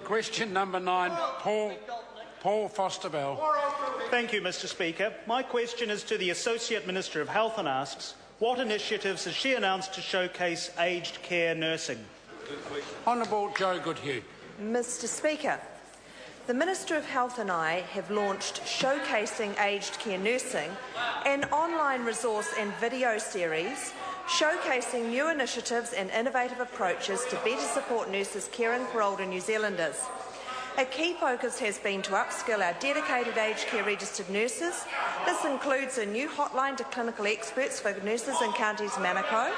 Question number 9, Paul Foster-Bell. Thank you, Mr Speaker. My question is to the Associate Minister of Health and asks, what initiatives has she announced to showcase aged care nursing? Honourable Joe Goodhue. Mr Speaker, the Minister of Health and I have launched Showcasing Aged Care Nursing, an online resource and video series showcasing new initiatives and innovative approaches to better support nurses caring for older New Zealanders. A key focus has been to upskill our dedicated aged care registered nurses. This includes a new hotline to clinical experts for nurses in counties Manukau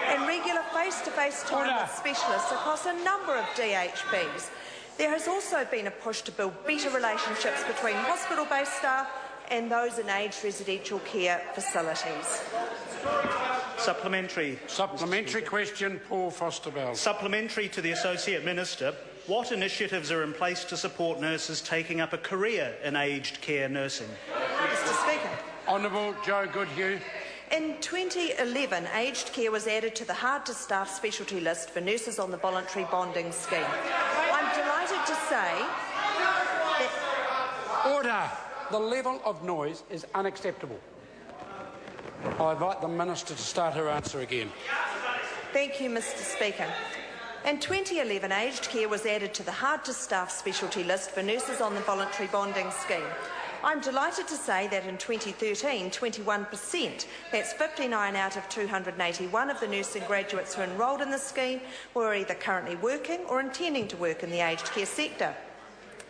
and regular face-to-face time with specialists across a number of DHBs. There has also been a push to build better relationships between hospital-based staff and those in aged residential care facilities. Supplementary. Supplementary question, Paul Foster-Bell. Supplementary to the Associate Minister, what initiatives are in place to support nurses taking up a career in aged care nursing? Mr Speaker. Honourable Joe Goodhue. In 2011, aged care was added to the hard-to-staff specialty list for nurses on the voluntary bonding scheme. I'm delighted to say that... Order! The level of noise is unacceptable. I invite the Minister to start her answer again. Thank you, Mr Speaker. In 2011, aged care was added to the hard-to-staff specialty list for nurses on the voluntary bonding scheme. I'm delighted to say that in 2013, 21%, that's 59 out of 281 of the nursing graduates who enrolled in the scheme were either currently working or intending to work in the aged care sector.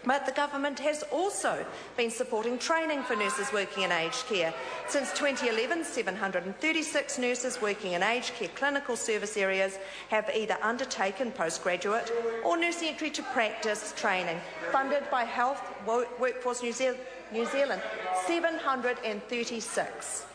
But the government has also been supporting training for nurses working in aged care. Since 2011, 736 nurses working in aged care clinical service areas have either undertaken postgraduate or nursing entry to practice training, funded by Health Workforce New Zealand, 736.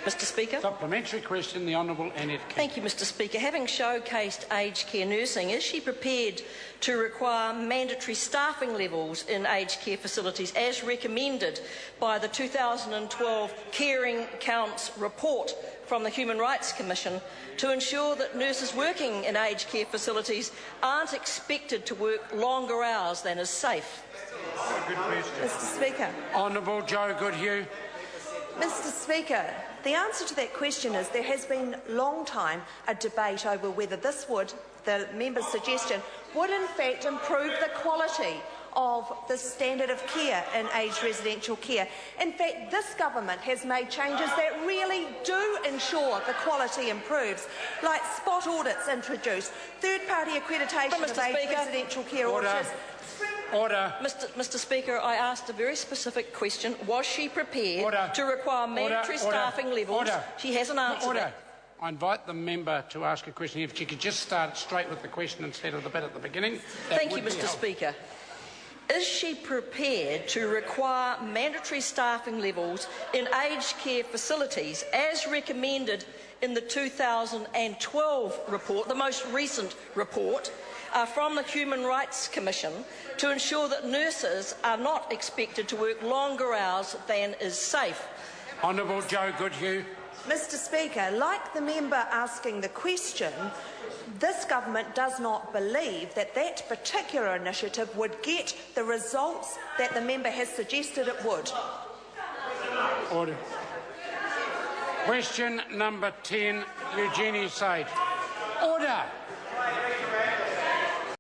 Mr Speaker. Supplementary question, the Honourable Annette King. Thank you, Mr Speaker. Having showcased aged care nursing, is she prepared to require mandatory staffing levels in aged care facilities as recommended by the 2012 Caring Counts report from the Human Rights Commission to ensure that nurses working in aged care facilities aren't expected to work longer hours than is safe? Mr Speaker. Honourable Joe Goodhue. Mr Speaker, the answer to that question is there has been long time a debate over whether this would, the member's suggestion, would in fact improve the quality of the standard of care in aged residential care. In fact, this government has made changes that really do ensure the quality improves, like spot audits introduced, third-party accreditation of aged residential care auditors. Order. Mr Speaker, I asked a very specific question. Was she prepared to require mandatory staffing levels? She hasn't answered it. I invite the member to ask a question. If she could just start straight with the question instead of the bit at the beginning. Thank you, Mr Speaker. Is she prepared to require mandatory staffing levels in aged care facilities as recommended in the 2012 report, the most recent report, from the Human Rights Commission, to ensure that nurses are not expected to work longer hours than is safe? Honourable Joe Goodhue. Mr Speaker, like the member asking the question, this government does not believe that that particular initiative would get the results that the member has suggested it would. Order. Question number 10, Eugenie Sage. Order.